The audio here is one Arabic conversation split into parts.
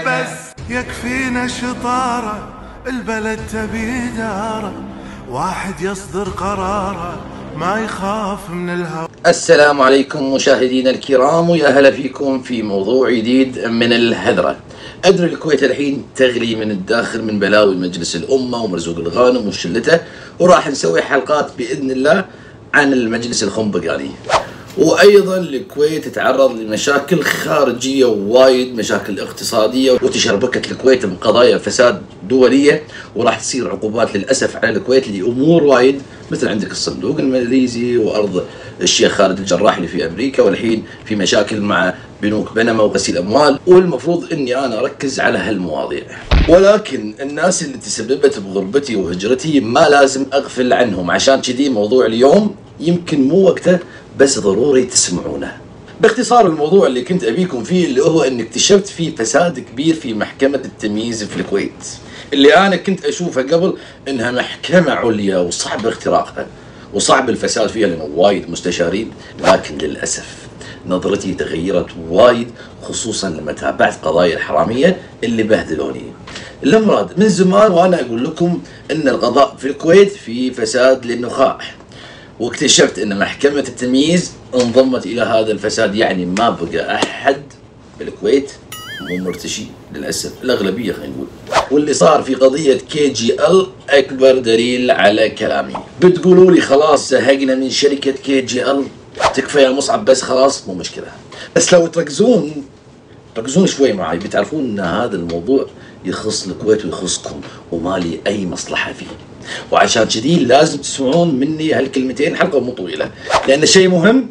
بس يكفينا شطارة البلد تبي إدارة، واحد يصدر قراره ما يخاف من الهوى. السلام عليكم مشاهدينا الكرام، ويا هلا فيكم في موضوع جديد من الهدرة. أدري الكويت الحين تغلي من الداخل من بلاوي مجلس الأمة ومرزوق الغانم وشلته، وراح نسوي حلقات بإذن الله عن المجلس الخنبقاني. وأيضا الكويت تتعرض لمشاكل خارجية وايد، مشاكل اقتصادية، وتشربكت الكويت بقضايا فساد دولية، وراح تصير عقوبات للأسف على الكويت لأمور وايد، مثل عندك الصندوق الماليزي وأرض الشيخ خالد الجراح اللي في أمريكا، والحين في مشاكل مع بنوك بنما وغسيل أموال. والمفروض إني أنا أركز على هالمواضيع، ولكن الناس اللي تسببت بغربتي وهجرتي ما لازم أغفل عنهم. عشان كذي موضوع اليوم يمكن مو وقته، بس ضروري تسمعونه. باختصار الموضوع اللي كنت أبيكم فيه اللي هو أن اكتشفت فيه فساد كبير في محكمة التمييز في الكويت، اللي أنا كنت أشوفها قبل أنها محكمة عليا وصعب اختراقها وصعب الفساد فيها لأنه وايد مستشارين، لكن للأسف نظرتي تغيرت وايد، خصوصا لما تابعت قضايا الحرامية اللي بهدلوني. الأمراض من زمان وأنا أقول لكم أن القضاء في الكويت في فساد للنخاع، واكتشفت ان محكمة التمييز انضمت الى هذا الفساد. يعني ما بقى احد بالكويت مو مرتشي للاسف، الاغلبية خلينا نقول. واللي صار في قضية KGL اكبر دليل على كلامي. بتقولوا لي خلاص زهقنا من شركة KGL، تكفى يا مصعب بس خلاص، مو مشكلة. بس لو تركزون شوي معي بتعرفون ان هذا الموضوع يخص الكويت ويخصكم، وما لي اي مصلحة فيه. وعشان كذي لازم تسمعون مني هالكلمتين، حلقة مو طويلة لأن شيء مهم.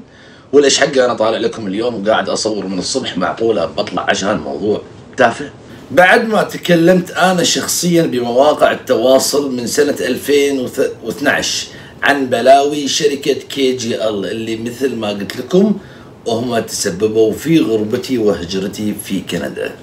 وليش حقه أنا طالع لكم اليوم وقاعد أصور من الصبح، معقولة بطلع عشان موضوع تافه؟ بعد ما تكلمت أنا شخصيا بمواقع التواصل من سنة 2012 عن بلاوي شركة KGL اللي مثل ما قلت لكم وهم تسببوا في غربتي وهجرتي في كندا.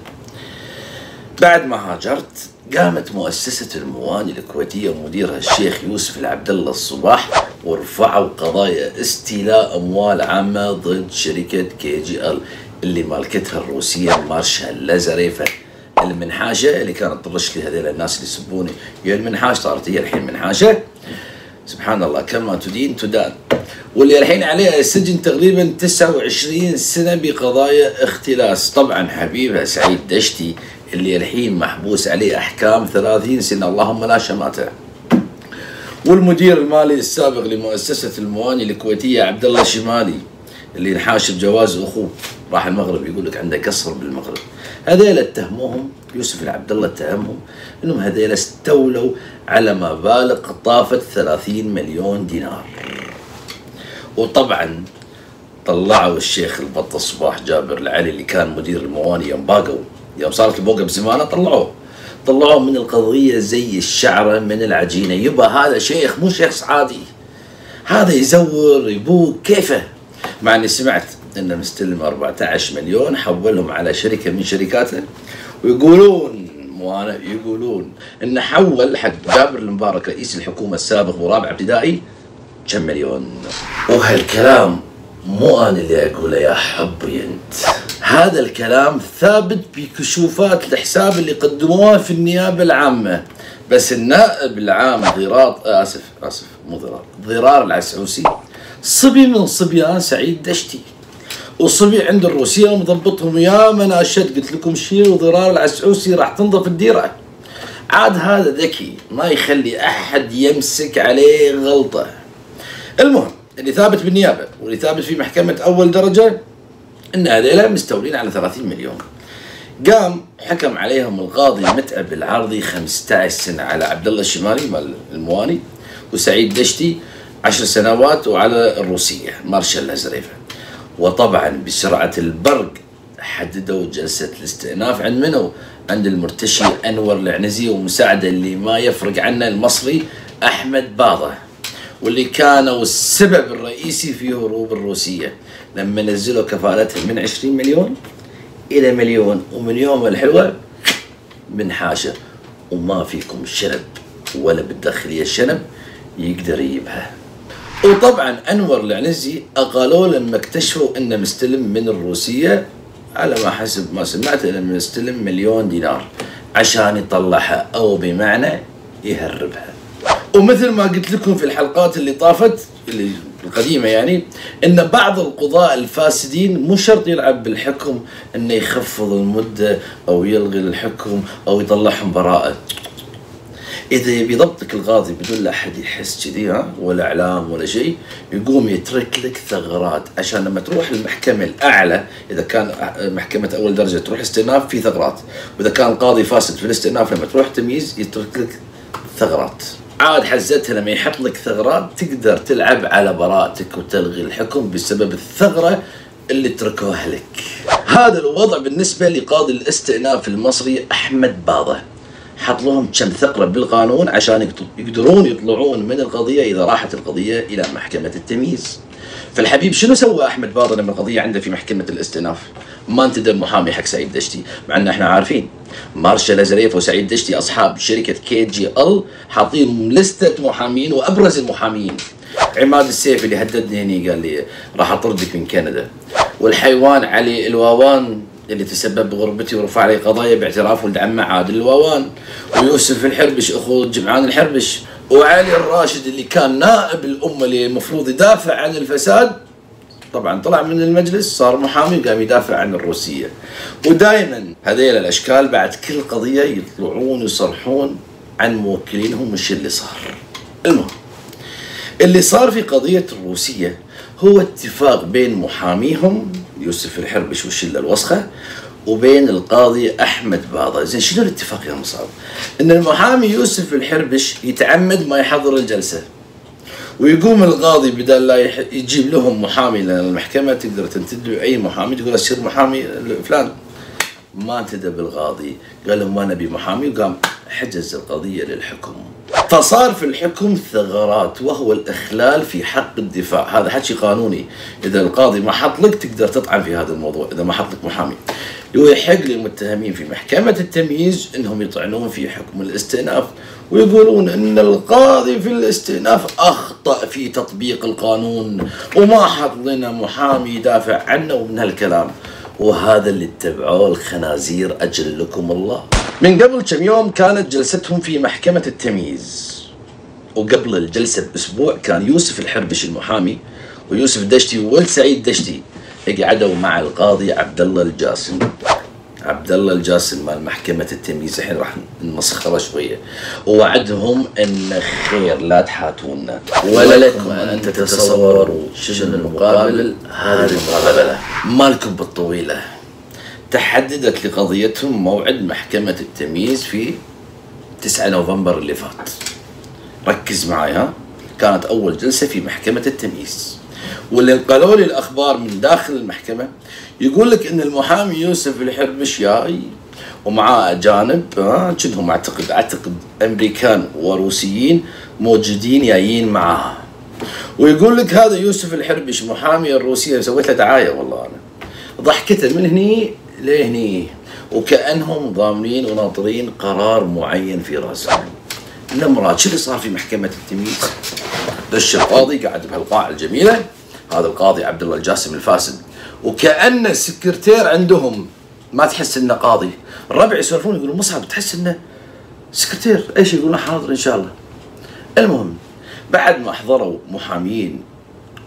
بعد ما هاجرت قامت مؤسسة المواني الكويتية ومديرها الشيخ يوسف العبد الله الصباح ورفعوا قضايا استيلاء أموال عامة ضد شركة KGL اللي مالكتها الروسية مارشا لازاريفا المنحاشة، اللي كانت ترش لي هذيل الناس اللي يسبوني يا المنحاش، صارت هي الحين منحاشة. سبحان الله، كما تدين تدان. واللي الحين عليها سجن تقريبا 29 سنة بقضايا اختلاس. طبعا حبيبها سعيد دشتي اللي الحين محبوس عليه أحكام 30 سنة، اللهم لا شماته. والمدير المالي السابق لمؤسسة المواني الكويتية عبد الله الشمالي اللي انحاش بجواز أخوه، راح المغرب يقول لك عنده قصر بالمغرب. هذيلا اتهموهم، يوسف العبد الله اتهمهم انهم هذيلا استولوا على مبالغ طافت 30 مليون دينار. وطبعا طلعوا الشيخ البط الصباح جابر العلي اللي كان مدير المواني يوم باقوا، يوم صارت البوقة بزمانه طلعوه من القضية زي الشعرة من العجينة. يبا هذا شيخ مو شيخ عادي، هذا يزور يبوق كيفه. مع اني سمعت انه مستلم 14 مليون حولهم على شركة من شركاته، ويقولون انه حول حق جابر المبارك رئيس الحكومة السابق ورابع ابتدائي كم مليون. وهالكلام مو انا اللي اقوله يا حبي انت، هذا الكلام ثابت بكشوفات الحساب اللي قدموها في النيابة العامة. بس النائب العام ضرار العسعوسي صبي من صبيان سعيد دشتي، وصبي عند الروسية ومضبطهم. يا من أشد قلت لكم شيء، وضرار العسعوسي راح تنضف الديرة. عاد هذا ذكي ما يخلي أحد يمسك عليه غلطة. المهم اللي ثابت بالنيابة واللي ثابت في محكمة أول درجة ان هذيلا مستولين على 30 مليون. قام حكم عليهم القاضي متعب العرضي 15 سنة على عبد الله الشمالي مال المواني، وسعيد دشتي 10 سنوات، وعلى الروسية مارشا لازاريفا. وطبعا بسرعة البرق حددوا جلسة الاستئناف عند منو؟ عند المرتشي أنور العنزي ومساعده اللي ما يفرق عنه المصري أحمد باضة، واللي كانوا السبب الرئيسي في هروب الروسية لما نزلوا كفالتها من 20 مليون إلى مليون. ومن يوم الحلوة من حاشة، وما فيكم شنب ولا بالداخلية الشنب يقدر يجيبها. وطبعا أنور العنزي أقالوه لما اكتشفوا أنه مستلم من الروسية على ما حسب ما سمعت انه مستلم 1,000,000 دينار عشان يطلعها، او بمعنى يهربها. ومثل ما قلت لكم في الحلقات اللي طافت اللي القديمة يعني، ان بعض القضاة الفاسدين مو شرط يلعب بالحكم انه يخفض المدة او يلغي الحكم او يطلعهم براءة. اذا يبي يضبطك القاضي بدون لا احد يحس كذي ولا اعلام ولا شيء، يقوم يترك لك ثغرات عشان لما تروح المحكمة الاعلى، اذا كان محكمة اول درجة تروح استئناف في ثغرات، واذا كان قاضي فاسد في الاستئناف لما تروح تمييز يترك لك ثغرات. عاد حزتها لما يحط لك ثغرات تقدر تلعب على براءتك وتلغي الحكم بسبب الثغرة اللي تركوها لك. هذا الوضع بالنسبة لقاضي الاستئناف المصري أحمد باضة. حط لهم كم ثغرة بالقانون عشان يقدرون يطلعون من القضية إذا راحت القضية إلى محكمة التمييز. فالحبيب شنو سوى أحمد باضة لما القضية عنده في محكمة الاستئناف؟ ما انتدب محامي حق سعيد دشتي، مع ان احنا عارفين مارشال زريف وسعيد دشتي اصحاب شركة KGL حاطين لستة محامين وابرز المحامين. عماد السيف اللي هددني هني قال لي راح اطردك من كندا، والحيوان علي الواوان اللي تسبب بغربتي ورفع علي قضايا باعترافه ولد عمه عادل الواوان، ويوسف الحربش اخو جمعان الحربش، وعلي الراشد اللي كان نائب الامه اللي المفروض يدافع عن الفساد، طبعا طلع من المجلس صار محامي وقام يدافع عن الروسية. ودائما هذيل الاشكال بعد كل قضية يطلعون يصرحون عن موكلينهم وش اللي صار. المهم اللي صار في قضية الروسية هو اتفاق بين محاميهم يوسف الحربش والشلة الوسخة وبين القاضي أحمد باضة. زين شنو الاتفاق يا مصعب؟ ان المحامي يوسف الحربش يتعمد ما يحضر الجلسة، ويقوم القاضي بدل لا يجيب لهم محامي، لان المحكمه تقدر تنتدب اي محامي تقول اصير محامي فلان. ما انتدب القاضي، قال لهم ما نبي محامي، وقام حجز القضيه للحكم. فصار في الحكم ثغرات وهو الاخلال في حق الدفاع. هذا حكي قانوني، اذا القاضي ما حط لك تقدر تطعن في هذا الموضوع اذا ما حط لك محامي. ويحق للمتهمين في محكمه التمييز انهم يطعنون في حكم الاستئناف ويقولون ان القاضي في الاستئناف اخطأ في تطبيق القانون وما حط لنا محامي يدافع عنه ومن هالكلام. وهذا اللي اتبعوه الخنازير اجلكم الله. من قبل كم يوم كانت جلستهم في محكمة التمييز، وقبل الجلسة باسبوع كان يوسف الحربش المحامي ويوسف دشتي وولد سعيد دشتي قعدوا مع القاضي عبد الله الجاسم. عبد الله الجاسم مال محكمة التمييز الحين راح نمسخره شوية، ووعدهم ان خير لا تحاتونا ولا لكم ان تتصوروا شنو المقابل. هذه المقابلة مالكم بالطويلة. تحددت لقضيتهم موعد محكمة التمييز في 9 نوفمبر اللي فات. ركز معي كانت أول جلسة في محكمة التمييز، واللي انقلوا لي الأخبار من داخل المحكمة يقول لك إن المحامي يوسف الحربش جاي ومعاه أجانب كنهم أعتقد أمريكان وروسيين موجودين جايين معاه. ويقول لك هذا يوسف الحربش محامي الروسية، سويت له دعاية والله أنا، ضحكته من هني لهني وكأنهم ضامنين وناطرين قرار معين في راسهم. الأمراض شو اللي صار في محكمة التمييز؟ دش القاضي قاعد بهالقاعة الجميلة، هذا القاضي عبد الله الجاسم الفاسد، وكأن السكرتير عندهم ما تحس انه قاضي. الربع يسولفون يقولون مصعب تحس انه سكرتير، ايش يقولون حاضر ان شاء الله. المهم بعد ما حضروا محامين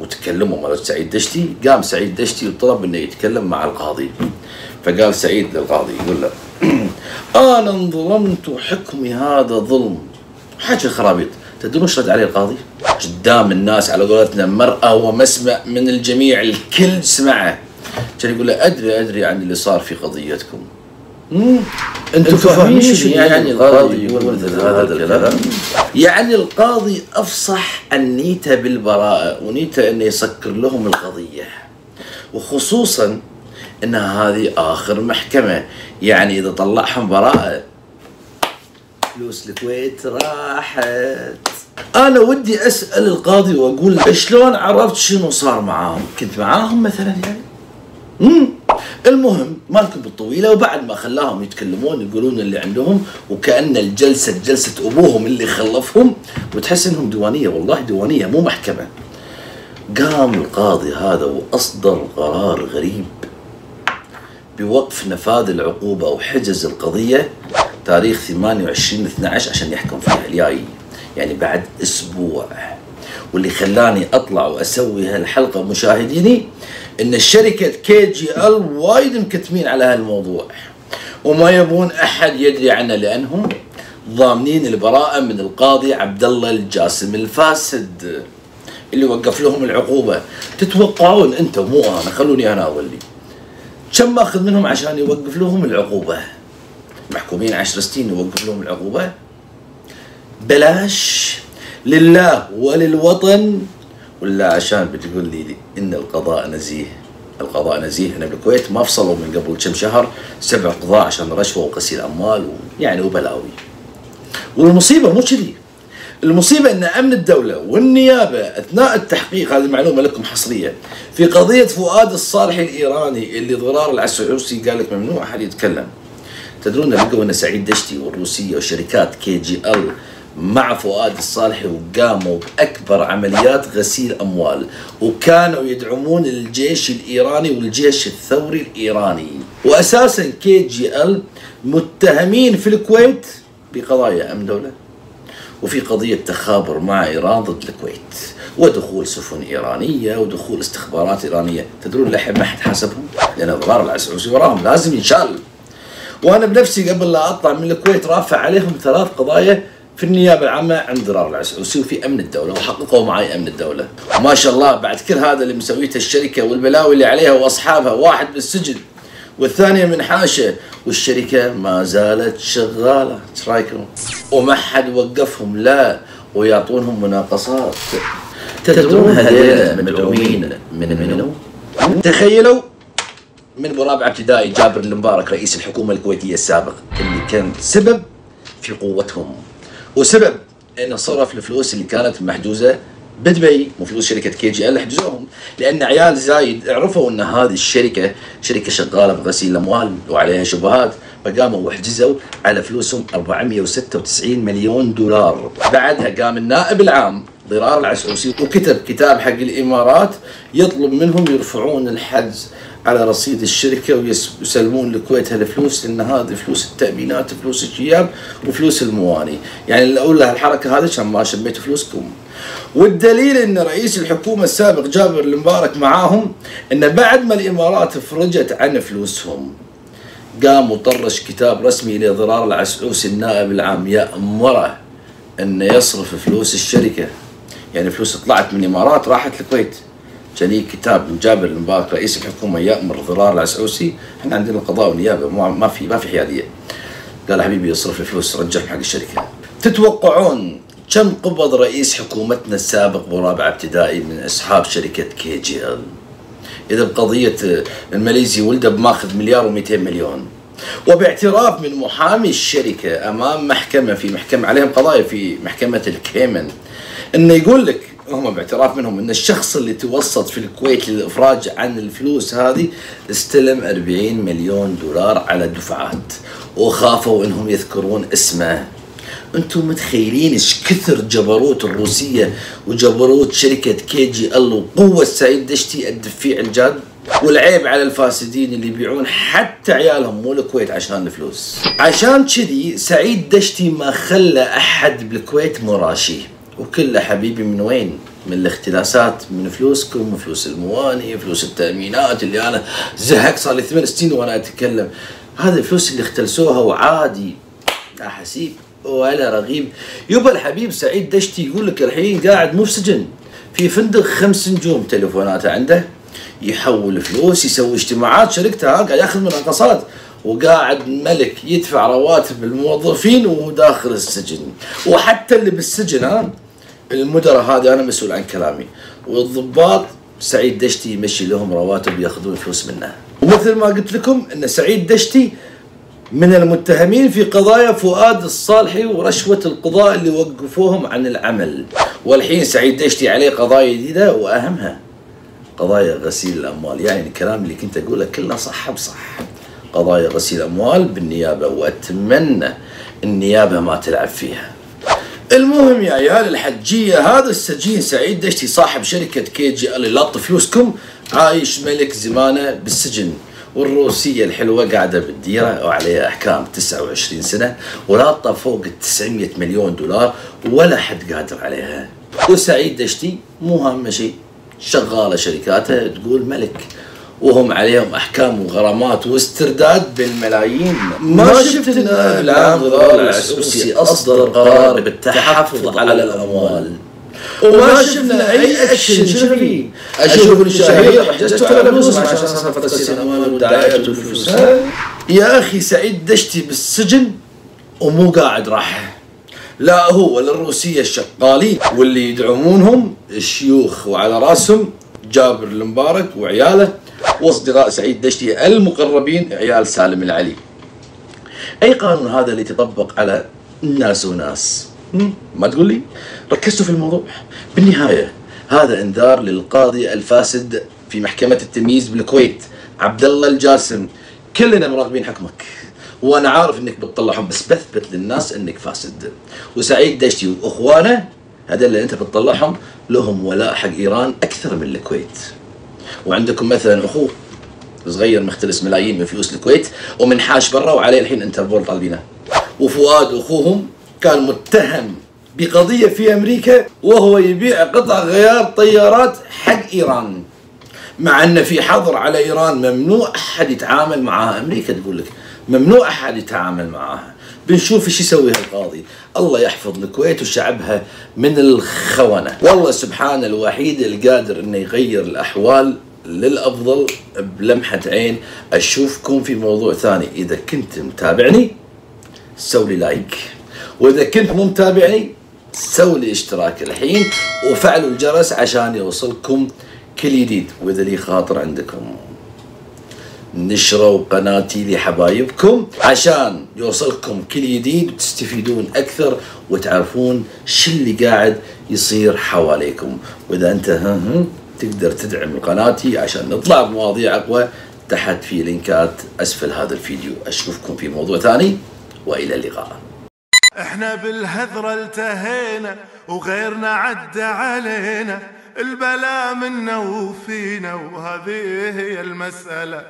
وتكلموا مع سعيد دشتي، قام سعيد دشتي وطلب انه يتكلم مع القاضي. فقال سعيد للقاضي يقول له انا انظلمت حكمي هذا ظلم. حاجه خرابيط. تدرون ايش رد عليه القاضي؟ قدام الناس على قولتنا مرأى ومسمع من الجميع، الكل سمعه. كان يقول له ادري عن اللي صار في قضيتكم. انتم فاهمين شو يعني القاضي يقول هذا الكلام؟ يعني القاضي افصح عن نيته بالبراءة ونيته انه يسكر لهم القضية، وخصوصا ان هذه اخر محكمة، يعني اذا طلعهم براءة فلوس الكويت راحت. انا ودي اسال القاضي واقول له شلون عرفت شنو صار معاهم؟ كنت معاهم مثلا يعني؟ المهم مالكم بالطويله. وبعد ما خلاهم يتكلمون يقولون اللي عندهم، وكأن الجلسه جلسه ابوهم اللي خلفهم، وتحس انهم ديوانيه، والله ديوانيه مو محكمه. قام القاضي هذا واصدر قرار غريب بوقف نفاذ العقوبة وحجز القضية تاريخ 28/12 عشان يحكم فيها الجاي، يعني بعد أسبوع. واللي خلاني أطلع وأسوي هالحلقة مشاهديني إن الشركة KGL وايد مكتمين على هالموضوع وما يبون أحد يدري عنه، لأنهم ضامنين البراءة من القاضي عبد الله الجاسم الفاسد اللي وقف لهم العقوبة. تتوقعون أنتم مو أنا، خلوني أنا أولي، كم ماخذ منهم عشان يوقف لهم العقوبة؟ محكومين 10 سنين يوقف لهم العقوبة بلاش لله وللوطن، ولا عشان بتقول لي إن القضاء نزيه؟ القضاء نزيه. هنا بالكويت ما فصلوا من قبل كم شهر 7 قضاة عشان رشوة وغسيل أموال يعني وبلاوي. والمصيبة مو كذي، المصيبة أن أمن الدولة والنيابة أثناء التحقيق، هذه معلومة لكم حصرية، في قضية فؤاد الصالحي الإيراني اللي ضرار العسعوسي قال لك ممنوع أحد يتكلم. تدرون لقوا أن سعيد دشتي والروسية وشركات KGL مع فؤاد الصالحي وقاموا بأكبر عمليات غسيل أموال، وكانوا يدعمون الجيش الإيراني والجيش الثوري الإيراني. وأساسا KGL متهمين في الكويت بقضايا أمن دولة، وفي قضية تخابر مع إيران ضد الكويت، ودخول سفن إيرانية ودخول استخبارات إيرانية. تدرون للحين ما حد حاسبهم، لأن ضرار العسعوسي وراهم لازم ينشال. وأنا بنفسي قبل لا أطلع من الكويت رافع عليهم 3 قضايا في النيابة العامة عند ضرار العسعوسي وفي أمن الدولة، وحققوا معي أمن الدولة. وما شاء الله بعد كل هذا اللي مسويته الشركة والبلاوي اللي عليها وأصحابها، واحد بالسجن والثانية منحاشة، والشركة ما زالت شغالة. ايش رايكم؟ وما حد وقفهم لا ويعطونهم مناقصات. تدرون هذول مدعومين من منو؟ تخيلوا من ابو رابعه ابتدائي جابر المبارك رئيس الحكومة الكويتية السابق، اللي كان سبب في قوتهم وسبب انه صرف الفلوس اللي كانت محجوزة بدبي، مو فلوس شركة KGL حجزوهم، لأن عيال زايد عرفوا أن هذه الشركة شركة شغالة بغسيل الأموال وعليها شبهات، فقاموا وحجزوا على فلوسهم 496 مليون دولار. بعدها قام النائب العام ضرار العسعوسي وكتب كتاب حق الإمارات يطلب منهم يرفعون الحجز على رصيد الشركة ويسلمون الكويت هالفلوس، لأن هذه فلوس التأمينات وفلوس الجياب وفلوس المواني. يعني أقول له الحركة هذه عشان ما شميتوا فلوسكم. والدليل ان رئيس الحكومة السابق جابر المبارك معاهم، ان بعد ما الامارات فرجت عن فلوسهم قام وطرش كتاب رسمي لضرار العسعوسي النائب العام يأمره انه يصرف فلوس الشركة، يعني فلوس طلعت من الامارات راحت الكويت. كان كتاب من جابر المبارك رئيس الحكومة يأمر ضرار العسعوسي، احنا عندنا القضاء والنيابة ما في حيادية، قال حبيبي يصرف الفلوس رجعهم حق الشركة. تتوقعون كم قبض رئيس حكومتنا السابق ابو رابعه ابتدائي من اصحاب شركه KGL؟ اذا بقضيه الماليزي ولده بماخذ 1.2 مليار، وباعتراف من محامي الشركه امام محكمه، في محكمه عليهم قضايا في محكمه الكيمن، انه يقول لك هم باعتراف منهم ان الشخص اللي توسط في الكويت للافراج عن الفلوس هذه استلم 40 مليون دولار على دفعات، وخافوا انهم يذكرون اسمه. انتم متخيلين ايش كثر جبروت الروسية وجبروت شركة KGL وقوة سعيد دشتي الدفيع الجاد؟ والعيب على الفاسدين اللي يبيعون حتى عيالهم مو الكويت عشان الفلوس. عشان كذي سعيد دشتي ما خلى احد بالكويت مراشيه، وكله حبيبي من وين؟ من الاختلاسات، من فلوسكم وفلوس المواني وفلوس التأمينات اللي انا زهقت صار لي 8 سنين وانا اتكلم. هذه الفلوس اللي اختلسوها وعادي لا حسيب ولا رغيب. يبا الحبيب سعيد دشتي يقول لك الحين قاعد مو في سجن، في فندق 5 نجوم، تليفوناته عنده، يحول فلوس، يسوي اجتماعات، شركته قاعد ياخذ مناقصات، وقاعد ملك يدفع رواتب الموظفين وداخل السجن. وحتى اللي بالسجن المدراء هذه انا مسؤول عن كلامي، والضباط سعيد دشتي يمشي لهم رواتب ياخذون فلوس منه. ومثل ما قلت لكم ان سعيد دشتي من المتهمين في قضايا فؤاد الصالحي ورشوة القضاء اللي وقفوهم عن العمل. والحين سعيد دشتي عليه قضايا جديدة وأهمها قضايا غسيل الأموال. يعني الكلام اللي كنت أقوله كله صح بصح، قضايا غسيل أموال بالنيابة، وأتمنى النيابة ما تلعب فيها. المهم يا عيال الحجية، هذا السجين سعيد دشتي صاحب شركة KGL اللي لاط فلوسكم عايش ملك زمانه بالسجن، والروسية الحلوة قاعدة بالديرة وعليها أحكام 29 سنة ولاطة فوق 900 مليون دولار ولا حد قادر عليها. وسعيد دشتي مو هامه شيء، شغالة شركاتها تقول ملك وهم عليهم أحكام وغرامات واسترداد بالملايين. ما شفت أن العام غضار العسوسي أصدر قرار بالتحفظ على الأموال، وما شفنا أي أكشن شرعي. أشوف الشهير حجزت على فلوس عشان صفقة السينما والدعاية والفلوس. يا أخي سعيد دشتي بالسجن ومو قاعد راح، لا هو ولا الروسية الشغالين واللي يدعمونهم الشيوخ وعلى راسهم جابر المبارك وعياله واصدقاء سعيد دشتي المقربين عيال سالم العلي. اي قانون هذا اللي يتطبق على ناس وناس؟ ما تقول لي؟ ركزتوا في الموضوع. بالنهايه هذا انذار للقاضي الفاسد في محكمه التمييز بالكويت عبد الله الجاسم. كلنا مراقبين حكمك وانا عارف انك بتطلعهم، بس بثبت للناس انك فاسد. وسعيد دشتي واخوانه هذا اللي انت بتطلعهم لهم ولاء حق ايران اكثر من الكويت. وعندكم مثلا اخوه صغير مختلس ملايين من فلوس الكويت ومنحاش برا وعليه الحين انتربول طالبينه. وفؤاد اخوهم كان متهم بقضيه في امريكا وهو يبيع قطع غيار طيارات حق ايران، مع ان في حظر على ايران ممنوع احد يتعامل معها. امريكا تقول لك ممنوع احد يتعامل معها. بنشوف ايش يسوي هالقاضي. الله يحفظ الكويت وشعبها من الخونة. والله سبحانه الوحيد القادر انه يغير الاحوال للافضل بلمحة عين. اشوفكم في موضوع ثاني. اذا كنت متابعني سوي لي لايك، واذا كنت مو متابعني سوي لي اشتراك الحين وفعلوا الجرس عشان يوصلكم كل جديد. واذا لي خاطر عندكم نشروا قناتي لحبايبكم عشان يوصلكم كل جديد وتستفيدون اكثر وتعرفون شو اللي قاعد يصير حواليكم. واذا انت تقدر تدعم قناتي عشان نطلع بمواضيع اقوى تحت في لينكات اسفل هذا الفيديو. اشوفكم في موضوع ثاني والى اللقاء. احنا بالهذرة التهينا وغيرنا عدى علينا، البلا منا وفينا وهذه هي المسألة.